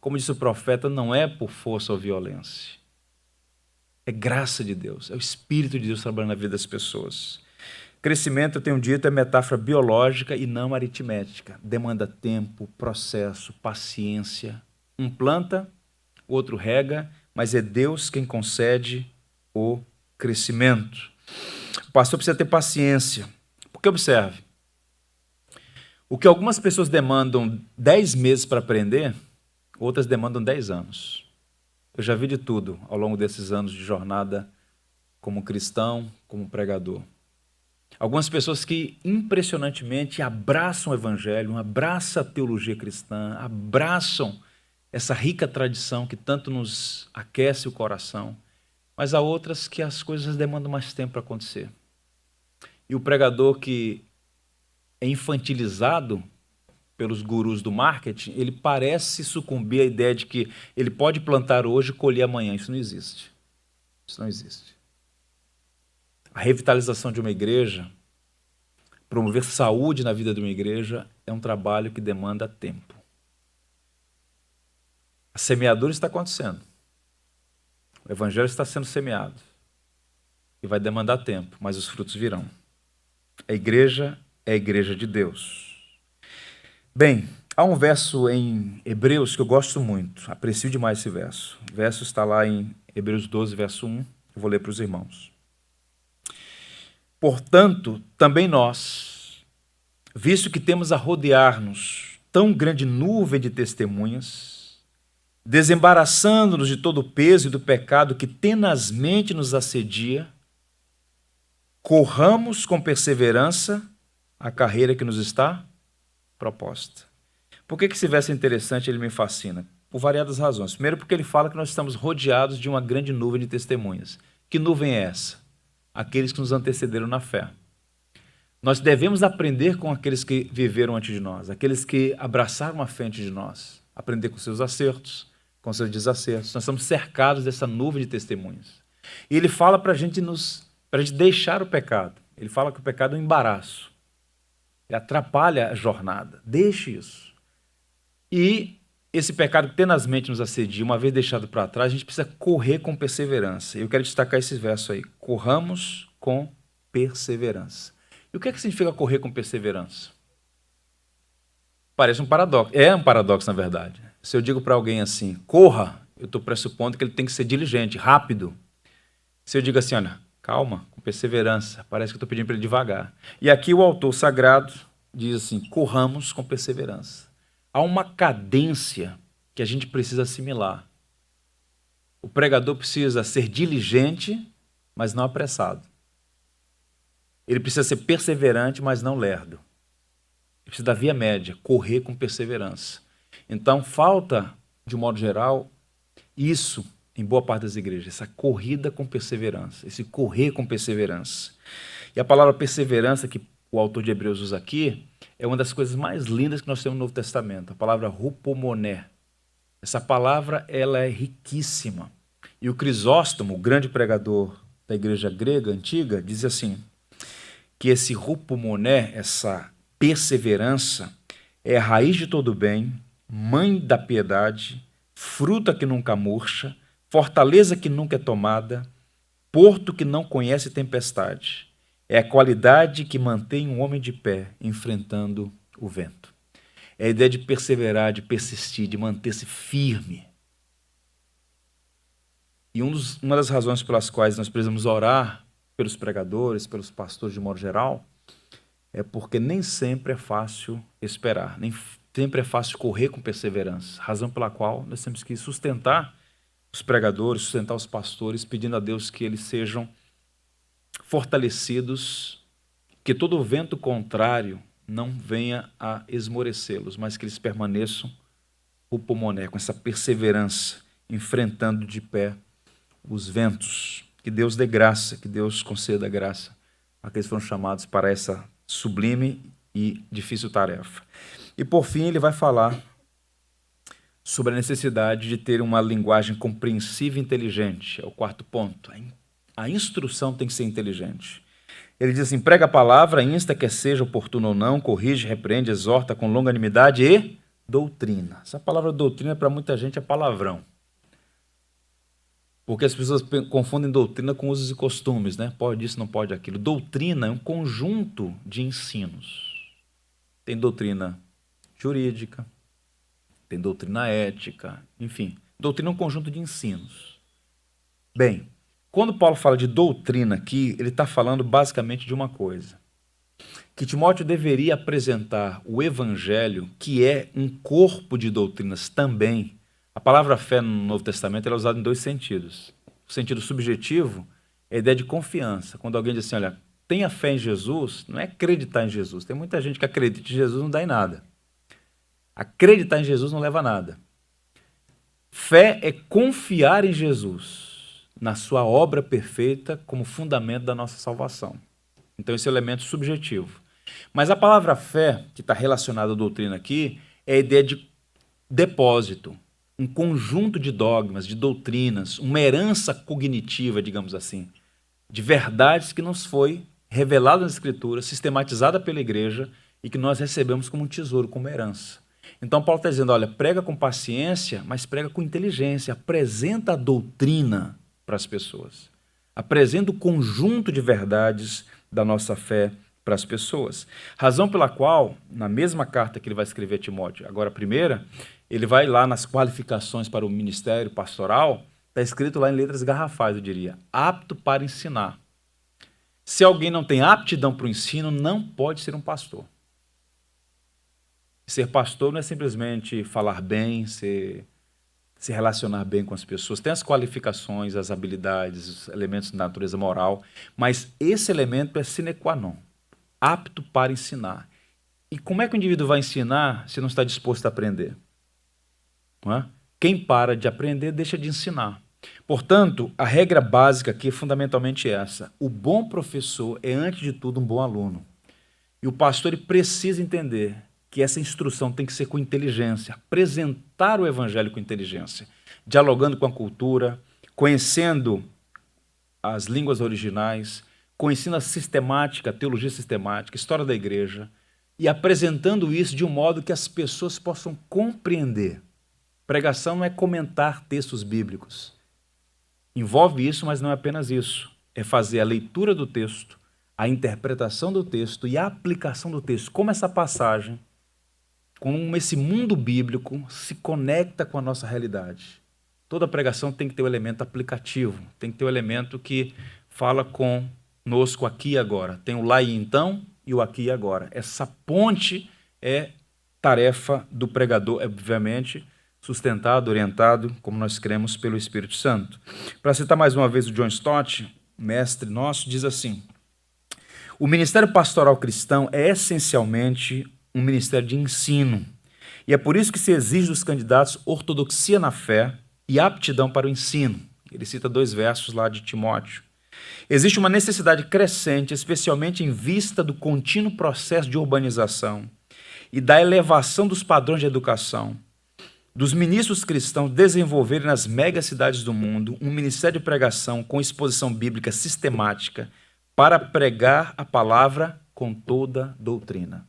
S1: Como disse o profeta, não é por força ou violência. É graça de Deus, é o Espírito de Deus trabalhando na vida das pessoas. Crescimento, eu tenho dito, é metáfora biológica e não aritmética. Demanda tempo, processo, paciência. Um planta, o outro rega, mas é Deus quem concede o crescimento. O pastor precisa ter paciência, porque observe, o que algumas pessoas demandam 10 meses para aprender, outras demandam 10 anos. Eu já vi de tudo ao longo desses anos de jornada como cristão, como pregador. Algumas pessoas que impressionantemente abraçam o evangelho, abraçam a teologia cristã, abraçam essa rica tradição que tanto nos aquece o coração, mas há outras que as coisas demandam mais tempo para acontecer. E o pregador que é infantilizado pelos gurus do marketing, ele parece sucumbir à ideia de que ele pode plantar hoje e colher amanhã. Isso não existe. Isso não existe. A revitalização de uma igreja, promover saúde na vida de uma igreja, é um trabalho que demanda tempo. A semeadura está acontecendo. O evangelho está sendo semeado. E vai demandar tempo, mas os frutos virão. A igreja é a igreja de Deus. Bem, há um verso em Hebreus que eu gosto muito, aprecio demais esse verso. O verso está lá em Hebreus 12, verso 1, eu vou ler para os irmãos. Portanto, também nós, visto que temos a rodear-nos tão grande nuvem de testemunhas, desembaraçando-nos de todo o peso e do pecado que tenazmente nos assedia, corramos com perseverança a carreira que nos está proposta. Por que esse verso é interessante e ele me fascina? Por variadas razões. Primeiro, porque ele fala que nós estamos rodeados de uma grande nuvem de testemunhas. Que nuvem é essa? Aqueles que nos antecederam na fé. Nós devemos aprender com aqueles que viveram antes de nós, aqueles que abraçaram a fé antes de nós, aprender com seus acertos, com seus desacertos. Nós estamos cercados dessa nuvem de testemunhas. E ele fala para a gente deixar o pecado. Ele fala que o pecado é um embaraço. Ele atrapalha a jornada. Deixe isso. E esse pecado que tenazmente nos assedia, uma vez deixado para trás, a gente precisa correr com perseverança. Eu quero destacar esse verso aí. Corramos com perseverança. E o que é que significa correr com perseverança? Parece um paradoxo. É um paradoxo, na verdade. Se eu digo para alguém assim, corra, eu estou pressupondo que ele tem que ser diligente, rápido. Se eu digo assim, olha, calma, com perseverança, parece que eu estou pedindo para ele devagar. E aqui o autor sagrado diz assim, corramos com perseverança. Há uma cadência que a gente precisa assimilar. O pregador precisa ser diligente, mas não apressado. Ele precisa ser perseverante, mas não lerdo. Ele precisa da via média, correr com perseverança. Então, falta, de um modo geral, isso em boa parte das igrejas, essa corrida com perseverança, esse correr com perseverança. E a palavra perseverança que o autor de Hebreus usa aqui é uma das coisas mais lindas que nós temos no Novo Testamento, a palavra hupomoné. Essa palavra ela é riquíssima. E o Crisóstomo, o grande pregador da igreja grega antiga, diz assim, que esse hupomoné, essa perseverança, é a raiz de todo bem, mãe da piedade, fruta que nunca murcha, fortaleza que nunca é tomada, porto que não conhece tempestade. É a qualidade que mantém um homem de pé, enfrentando o vento. É a ideia de perseverar, de persistir, de manter-se firme. E uma das razões pelas quais nós precisamos orar pelos pregadores, pelos pastores de modo geral, é porque nem sempre é fácil esperar, nem sempre é fácil correr com perseverança. Razão pela qual nós temos que sustentar os pregadores, sustentar os pastores, pedindo a Deus que eles sejam fortalecidos, que todo vento contrário não venha a esmorecê-los, mas que eles permaneçam o pulmoné, com essa perseverança, enfrentando de pé os ventos. Que Deus dê graça, que Deus conceda graça a aqueles que foram chamados para essa sublime e difícil tarefa. E por fim ele vai falar sobre a necessidade de ter uma linguagem compreensiva e inteligente. É o quarto ponto. A instrução tem que ser inteligente. Ele diz assim, prega a palavra, insta quer seja oportuno ou não, corrige, repreende, exorta com longanimidade e doutrina. Essa palavra doutrina para muita gente é palavrão. Porque as pessoas confundem doutrina com usos e costumes, né? Pode isso, não pode aquilo. Doutrina é um conjunto de ensinos. Tem doutrina jurídica, tem doutrina ética, enfim. Doutrina é um conjunto de ensinos. Bem, quando Paulo fala de doutrina aqui, ele está falando basicamente de uma coisa. Que Timóteo deveria apresentar o evangelho, que é um corpo de doutrinas também. A palavra fé no Novo Testamento é usada em dois sentidos. O sentido subjetivo é a ideia de confiança. Quando alguém diz assim, olha, tenha fé em Jesus, não é acreditar em Jesus. Tem muita gente que acredita em Jesus e não dá em nada. Acreditar em Jesus não leva a nada. Fé é confiar em Jesus, na sua obra perfeita, como fundamento da nossa salvação. Então esse é o elemento subjetivo. Mas a palavra fé, que está relacionada à doutrina aqui, é a ideia de depósito. Um conjunto de dogmas, de doutrinas, uma herança cognitiva, digamos assim, de verdades que nos foi revelada nas Escrituras, sistematizada pela igreja e que nós recebemos como um tesouro, como herança. Então Paulo está dizendo, olha, prega com paciência, mas prega com inteligência, apresenta a doutrina para as pessoas, apresenta o conjunto de verdades da nossa fé para as pessoas. Razão pela qual, na mesma carta que ele vai escrever a Timóteo, agora a primeira, ele vai lá nas qualificações para o ministério pastoral, está escrito lá em letras garrafais, eu diria, apto para ensinar. Se alguém não tem aptidão para o ensino, não pode ser um pastor. Ser pastor não é simplesmente falar bem, se relacionar bem com as pessoas. Tem as qualificações, as habilidades, os elementos de natureza moral, mas esse elemento é sine qua non, apto para ensinar. E como é que o indivíduo vai ensinar se não está disposto a aprender? Não é? Quem para de aprender deixa de ensinar. Portanto, a regra básica aqui é fundamentalmente essa. O bom professor é, antes de tudo, um bom aluno. E o pastor ele precisa entender que essa instrução tem que ser com inteligência, apresentar o evangelho com inteligência, dialogando com a cultura, conhecendo as línguas originais, conhecendo a sistemática, a teologia sistemática, a história da igreja, e apresentando isso de um modo que as pessoas possam compreender. Pregação não é comentar textos bíblicos. Envolve isso, mas não é apenas isso. É fazer a leitura do texto, a interpretação do texto e a aplicação do texto. Como essa passagem, como esse mundo bíblico se conecta com a nossa realidade. Toda pregação tem que ter o elemento aplicativo, tem que ter o elemento que fala conosco aqui e agora. Tem o lá e então e o aqui e agora. Essa ponte é tarefa do pregador, obviamente, sustentado, orientado, como nós cremos, pelo Espírito Santo. Para citar mais uma vez o John Stott, mestre nosso, diz assim: o ministério pastoral cristão é essencialmente um ministério de ensino. E é por isso que se exige dos candidatos ortodoxia na fé e aptidão para o ensino. Ele cita 2 versos lá de Timóteo. Existe uma necessidade crescente, especialmente em vista do contínuo processo de urbanização e da elevação dos padrões de educação, dos ministros cristãos desenvolverem nas megacidades do mundo um ministério de pregação com exposição bíblica sistemática para pregar a palavra com toda doutrina.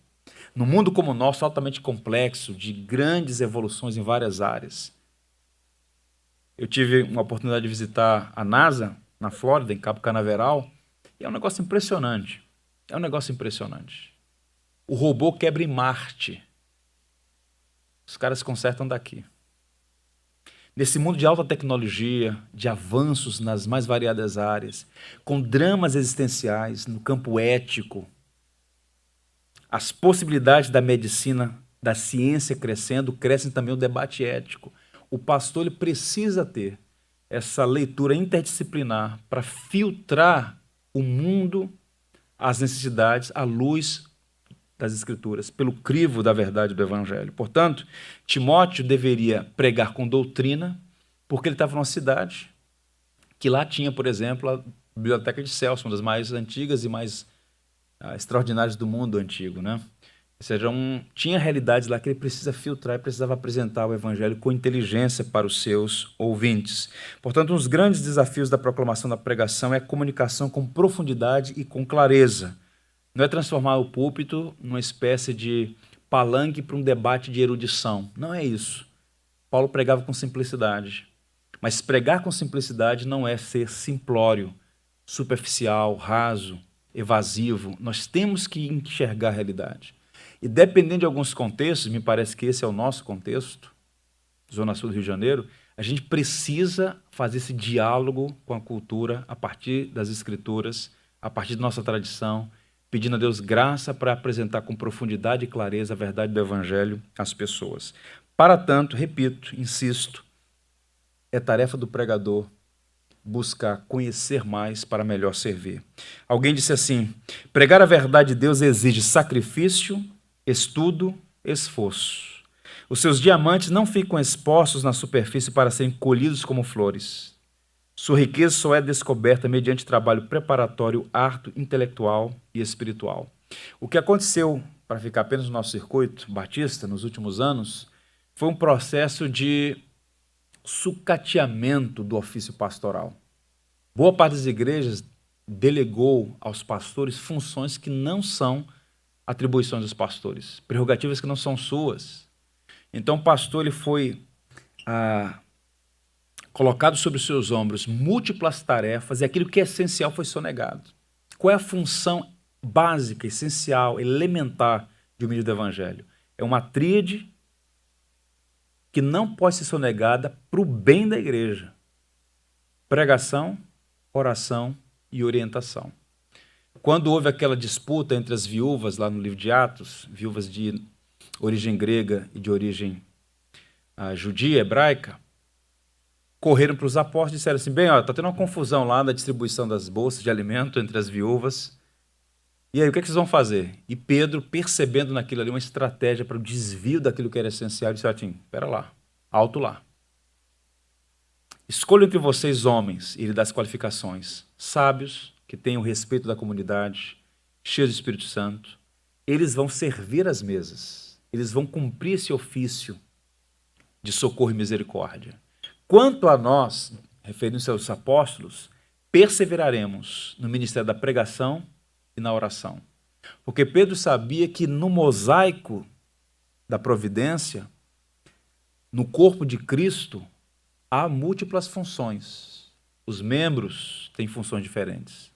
S1: No mundo como o nosso, altamente complexo, de grandes evoluções em várias áreas. Eu tive uma oportunidade de visitar a NASA, na Flórida, em Cabo Canaveral, e é um negócio impressionante. É um negócio impressionante. O robô quebra em Marte. Os caras consertam daqui. Nesse mundo de alta tecnologia, de avanços nas mais variadas áreas, com dramas existenciais no campo ético, as possibilidades da medicina, da ciência crescendo, crescem também o debate ético. O pastor ele precisa ter essa leitura interdisciplinar para filtrar o mundo, as necessidades, à luz das Escrituras, pelo crivo da verdade do Evangelho. Portanto, Timóteo deveria pregar com doutrina, porque ele estava numa cidade que lá tinha, por exemplo, a Biblioteca de Celso, uma das mais antigas e mais extraordinárias do mundo antigo, né? Ou seja, tinha realidades lá que ele precisa filtrar e precisava apresentar o Evangelho com inteligência para os seus ouvintes. Portanto, um dos grandes desafios da proclamação da pregação é a comunicação com profundidade e com clareza. Não é transformar o púlpito numa espécie de palanque para um debate de erudição. Não é isso. Paulo pregava com simplicidade. Mas pregar com simplicidade não é ser simplório, superficial, raso, evasivo. Nós temos que enxergar a realidade. E dependendo de alguns contextos, me parece que esse é o nosso contexto, Zona Sul do Rio de Janeiro, a gente precisa fazer esse diálogo com a cultura a partir das Escrituras, a partir da nossa tradição, pedindo a Deus graça para apresentar com profundidade e clareza a verdade do Evangelho às pessoas. Para tanto, repito, insisto, é tarefa do pregador buscar conhecer mais para melhor servir. Alguém disse assim: pregar a verdade de Deus exige sacrifício, estudo, esforço. Os seus diamantes não ficam expostos na superfície para serem colhidos como flores. Sua riqueza só é descoberta mediante trabalho preparatório, árduo, intelectual e espiritual. O que aconteceu, para ficar apenas no nosso circuito batista, nos últimos anos, foi um processo de sucateamento do ofício pastoral. Boa parte das igrejas delegou aos pastores funções que não são atribuições dos pastores, prerrogativas que não são suas. Então o pastor ele foi colocado sobre os seus ombros múltiplas tarefas e aquilo que é essencial foi sonegado. Qual é a função básica, essencial, elementar de um ministro do Evangelho? É uma tríade que não pode ser sonegada para o bem da igreja. Pregação, oração e orientação. Quando houve aquela disputa entre as viúvas lá no livro de Atos, viúvas de origem grega e de origem judia, hebraica, correram para os apóstolos e disseram assim: bem, está tendo uma confusão lá na distribuição das bolsas de alimento entre as viúvas. E aí, o que vocês vão fazer? E Pedro, percebendo naquilo ali uma estratégia para o desvio daquilo que era essencial, disse assim: espera lá, alto lá. Escolha entre vocês homens, e ele dá as qualificações, sábios, que tenham o respeito da comunidade, cheios do Espírito Santo. Eles vão servir as mesas, eles vão cumprir esse ofício de socorro e misericórdia. Quanto a nós, referindo-se aos apóstolos, perseveraremos no ministério da pregação e na oração. Porque Pedro sabia que no mosaico da providência, No corpo de Cristo, há múltiplas funções. Os membros têm funções diferentes.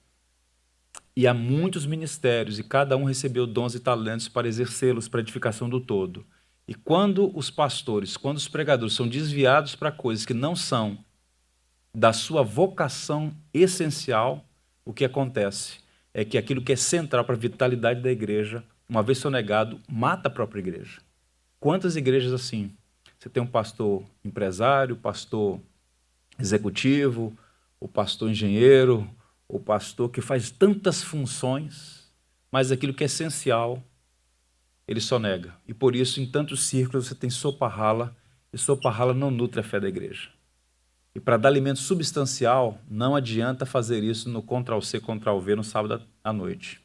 S1: E há muitos ministérios, e cada um recebeu dons e talentos para exercê-los para a edificação do todo. E quando os pastores, quando os pregadores são desviados para coisas que não são da sua vocação essencial, o que acontece é que aquilo que é central para a vitalidade da igreja, uma vez sonegado, mata a própria igreja. Quantas igrejas assim? Você tem um pastor empresário, pastor executivo, o pastor engenheiro, o pastor que faz tantas funções, mas aquilo que é essencial, ele sonega. E por isso, em tantos círculos, você tem sopa rala, e sopa rala não nutre a fé da igreja. E para dar alimento substancial, não adianta fazer isso no Ctrl+C, Ctrl+V no sábado à noite.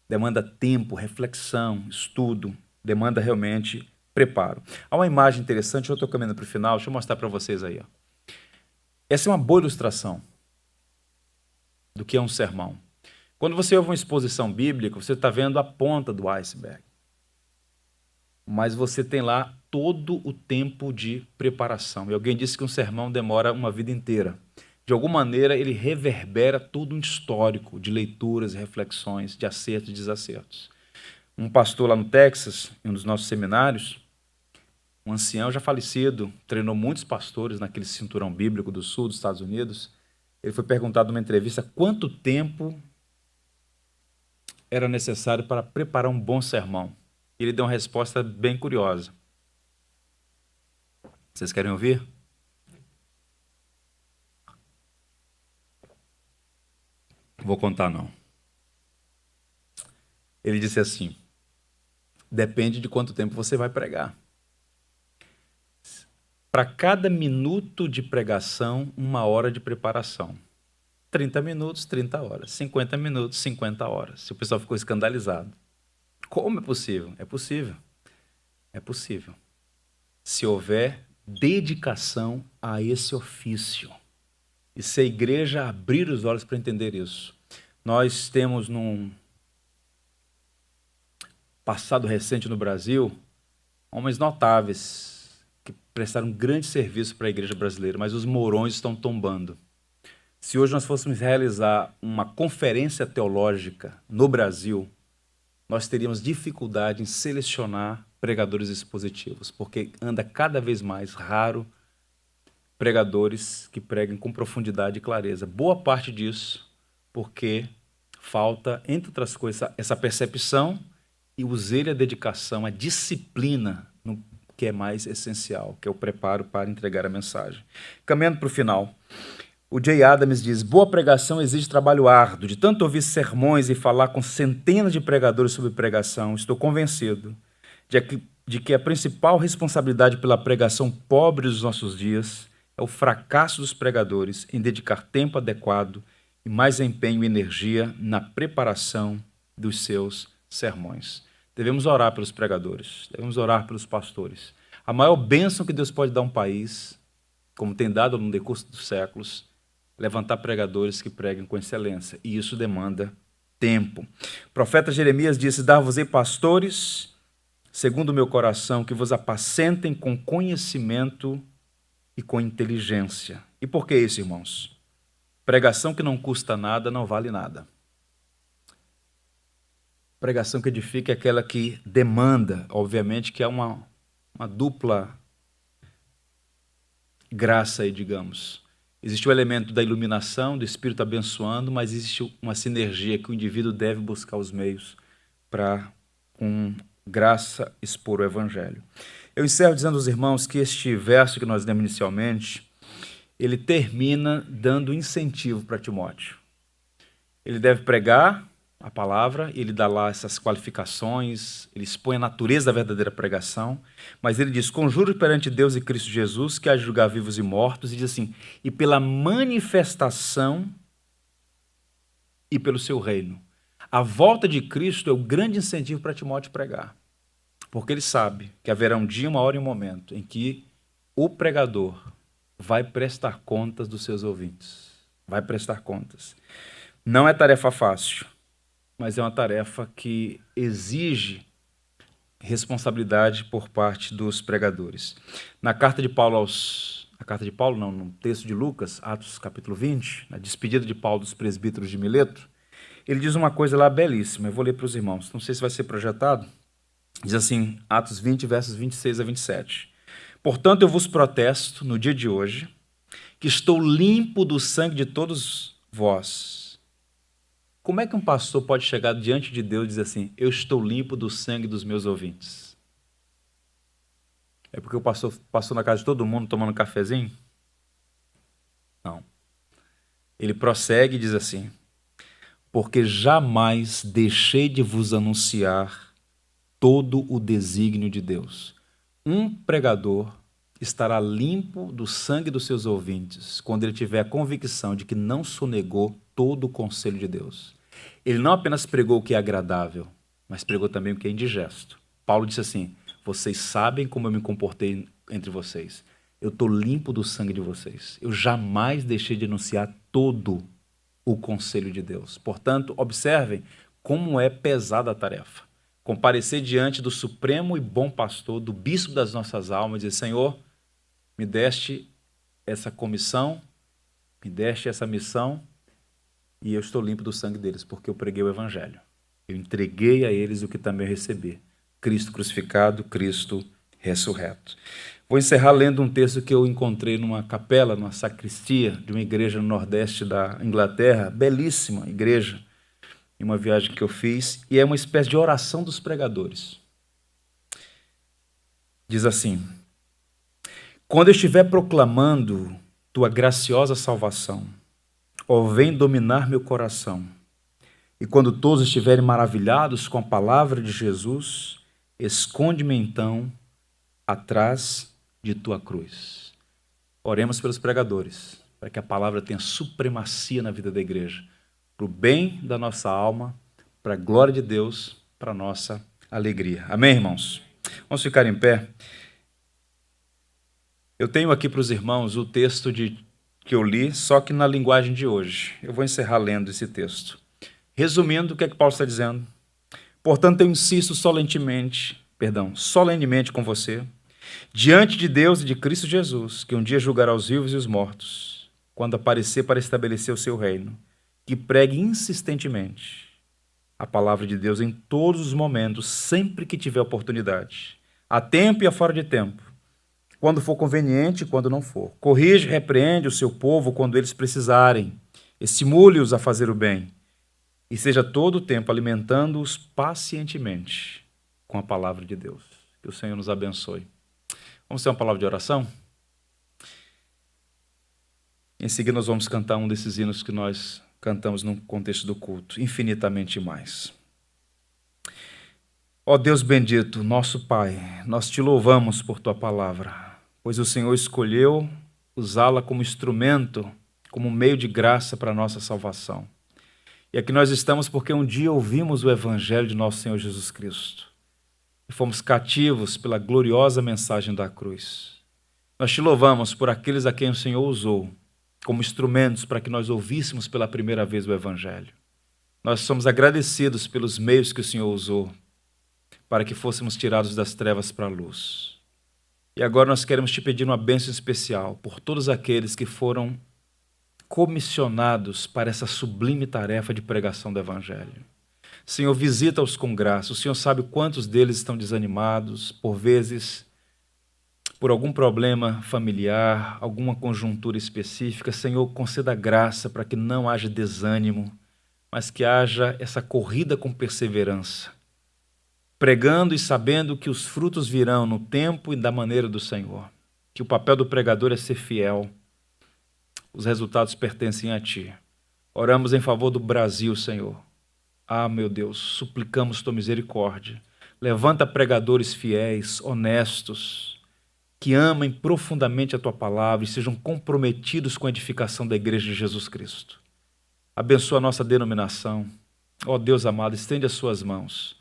S1: Demanda tempo, reflexão, estudo, demanda realmente preparo. Há uma imagem interessante, eu estou caminhando para o final, deixa eu mostrar para vocês aí. Ó. Essa é uma boa ilustração do que é um sermão. Quando você ouve uma exposição bíblica, você está vendo a ponta do iceberg. Mas você tem lá todo o tempo de preparação. E alguém disse que um sermão demora uma vida inteira. De alguma maneira, ele reverbera todo um histórico de leituras, reflexões, de acertos e desacertos. Um pastor lá no Texas, em um dos nossos seminários, um ancião já falecido, treinou muitos pastores naquele cinturão bíblico do sul dos Estados Unidos. Ele foi perguntado numa entrevista quanto tempo era necessário para preparar um bom sermão. E ele deu uma resposta bem curiosa. Vocês querem ouvir? Vou contar, não. Ele disse assim, depende de quanto tempo você vai pregar. Para cada minuto de pregação, 1 hora de preparação. 30 minutos, 30 horas. 50 minutos, 50 horas. O pessoal ficou escandalizado. Como é possível? É possível. É possível. Se houver dedicação a esse ofício. E se a igreja abrir os olhos para entender isso. Nós temos num passado recente no Brasil, homens notáveis que prestaram um grande serviço para a igreja brasileira, mas os mourões estão tombando. Se hoje nós fôssemos realizar uma conferência teológica no Brasil, nós teríamos dificuldade em selecionar pregadores expositivos, porque anda cada vez mais raro pregadores que preguem com profundidade e clareza. Boa parte disso porque falta, entre outras coisas, essa percepção e o zelo e a dedicação, a disciplina no que é mais essencial, que é o preparo para entregar a mensagem. Caminhando para o final, o Jay Adams diz, boa pregação exige trabalho árduo, de tanto ouvir sermões e falar com centenas de pregadores sobre pregação, estou convencido de que a principal responsabilidade pela pregação pobre dos nossos dias é o fracasso dos pregadores em dedicar tempo adequado e mais empenho e energia na preparação dos seus sermões. Devemos orar pelos pregadores, devemos orar pelos pastores. A maior bênção que Deus pode dar a um país, como tem dado no decurso dos séculos, levantar pregadores que preguem com excelência, e isso demanda tempo. O profeta Jeremias disse, dar-vos-ei pastores, segundo o meu coração, que vos apacentem com conhecimento e com inteligência. E por que isso, irmãos? Pregação que não custa nada, não vale nada. Pregação que edifica é aquela que demanda, obviamente, que é uma dupla graça aí, digamos. Existe o elemento da iluminação, do Espírito abençoando, mas existe uma sinergia que o indivíduo deve buscar os meios para, com graça, expor o Evangelho. Eu encerro dizendo aos irmãos que este verso que nós lemos inicialmente, ele termina dando incentivo para Timóteo. Ele deve pregar a palavra, ele dá lá essas qualificações, ele expõe a natureza da verdadeira pregação, mas ele diz, conjuro perante Deus e Cristo Jesus, que há de julgar vivos e mortos, e diz assim, e pela manifestação e pelo seu reino. A volta de Cristo é o grande incentivo para Timóteo pregar, porque ele sabe que haverá um dia, uma hora e um momento em que o pregador vai prestar contas dos seus ouvintes, vai prestar contas. Não é tarefa fácil, mas é uma tarefa que exige responsabilidade por parte dos pregadores. Na carta de Paulo no texto de Lucas, Atos capítulo 20, na despedida de Paulo dos presbíteros de Mileto, ele diz uma coisa lá belíssima, eu vou ler para os irmãos, não sei se vai ser projetado, diz assim, Atos 20, versos 26 a 27. Portanto, eu vos protesto, no dia de hoje, que estou limpo do sangue de todos vós. Como é que um pastor pode chegar diante de Deus e dizer assim, eu estou limpo do sangue dos meus ouvintes? É porque o pastor passou na casa de todo mundo tomando um cafezinho? Não. Ele prossegue e diz assim, porque jamais deixei de vos anunciar todo o desígnio de Deus. Um pregador estará limpo do sangue dos seus ouvintes quando ele tiver a convicção de que não sonegou todo o conselho de Deus. Ele não apenas pregou o que é agradável, mas pregou também o que é indigesto. Paulo disse assim, vocês sabem como eu me comportei entre vocês. Eu estou limpo do sangue de vocês. Eu jamais deixei de anunciar todo o conselho de Deus. Portanto, observem como é pesada a tarefa. Comparecer diante do supremo e bom pastor, do bispo das nossas almas, e dizer, Senhor, me deste essa comissão, me deste essa missão, e eu estou limpo do sangue deles, porque eu preguei o evangelho. Eu entreguei a eles o que também eu recebi. Cristo crucificado, Cristo ressurreto. Vou encerrar lendo um texto que eu encontrei numa capela, numa sacristia de uma igreja no nordeste da Inglaterra, belíssima igreja, em uma viagem que eu fiz, e é uma espécie de oração dos pregadores. Diz assim, quando eu estiver proclamando tua graciosa salvação, ó, vem dominar meu coração, e quando todos estiverem maravilhados com a palavra de Jesus, esconde-me então atrás de tua cruz. Oremos pelos pregadores, para que a palavra tenha supremacia na vida da igreja, para o bem da nossa alma, para a glória de Deus, para a nossa alegria. Amém, irmãos? Vamos ficar em pé. Eu tenho aqui para os irmãos o texto que eu li, só que na linguagem de hoje. Eu vou encerrar lendo esse texto. Resumindo, o que é que Paulo está dizendo? Portanto, eu insisto solenemente com você, diante de Deus e de Cristo Jesus, que um dia julgará os vivos e os mortos, quando aparecer para estabelecer o seu reino, que pregue insistentemente a palavra de Deus em todos os momentos, sempre que tiver oportunidade, a tempo e a fora de tempo, quando for conveniente e quando não for. Corrige e repreende o seu povo quando eles precisarem, estimule-os a fazer o bem, e seja todo o tempo alimentando-os pacientemente com a palavra de Deus. Que o Senhor nos abençoe. Vamos ter uma palavra de oração? Em seguida nós vamos cantar um desses hinos que nós cantamos no contexto do culto, infinitamente mais. Ó Deus bendito, nosso Pai, nós te louvamos por tua palavra, pois o Senhor escolheu usá-la como instrumento, como meio de graça para a nossa salvação. E aqui nós estamos porque um dia ouvimos o evangelho de nosso Senhor Jesus Cristo e fomos cativos pela gloriosa mensagem da cruz. Nós te louvamos por aqueles a quem o Senhor usou como instrumentos para que nós ouvíssemos pela primeira vez o evangelho. Nós somos agradecidos pelos meios que o Senhor usou para que fôssemos tirados das trevas para a luz. E agora nós queremos te pedir uma bênção especial por todos aqueles que foram comissionados para essa sublime tarefa de pregação do evangelho. Senhor, visita-os com graça. O Senhor sabe quantos deles estão desanimados, por vezes, por algum problema familiar, alguma conjuntura específica. Senhor, conceda graça para que não haja desânimo, mas que haja essa corrida com perseverança, pregando e sabendo que os frutos virão no tempo e da maneira do Senhor. Que o papel do pregador é ser fiel. Os resultados pertencem a Ti. Oramos em favor do Brasil, Senhor. Ah, meu Deus, suplicamos Tua misericórdia. Levanta pregadores fiéis, honestos, que amem profundamente a Tua palavra e sejam comprometidos com a edificação da Igreja de Jesus Cristo. Abençoa a nossa denominação. Ó Deus amado, estende as Suas mãos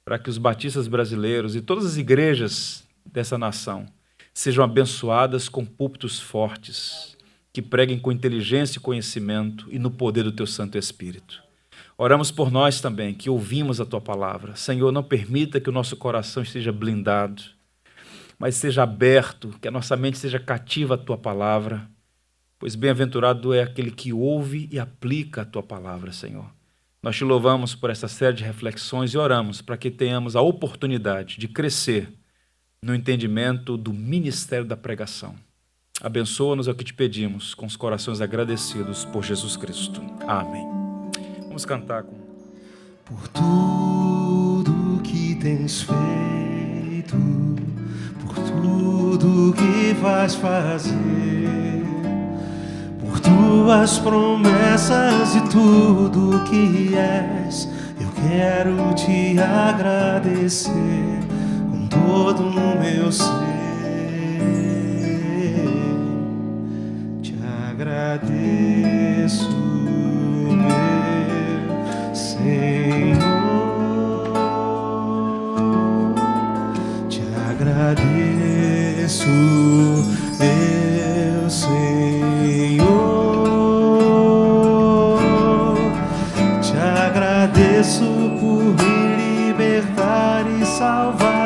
S1: para que os batistas brasileiros e todas as igrejas dessa nação sejam abençoadas com púlpitos fortes, que preguem com inteligência e conhecimento e no poder do Teu Santo Espírito. Oramos por nós também, que ouvimos a Tua palavra. Senhor, não permita que o nosso coração esteja blindado, mas seja aberto, que a nossa mente seja cativa à Tua palavra, pois bem-aventurado é aquele que ouve e aplica a Tua palavra, Senhor. Nós Te louvamos por essa série de reflexões e oramos para que tenhamos a oportunidade de crescer no entendimento do ministério da pregação. Abençoa-nos, é o que Te pedimos, com os corações agradecidos por Jesus Cristo. Amém. Vamos cantar com...
S2: Por tudo que tens feito, por tudo que vais fazer, por tuas promessas e tudo que és, eu quero te agradecer com todo o meu ser. Te agradeço, Senhor, te agradeço, meu Senhor, te agradeço por me libertar e salvar.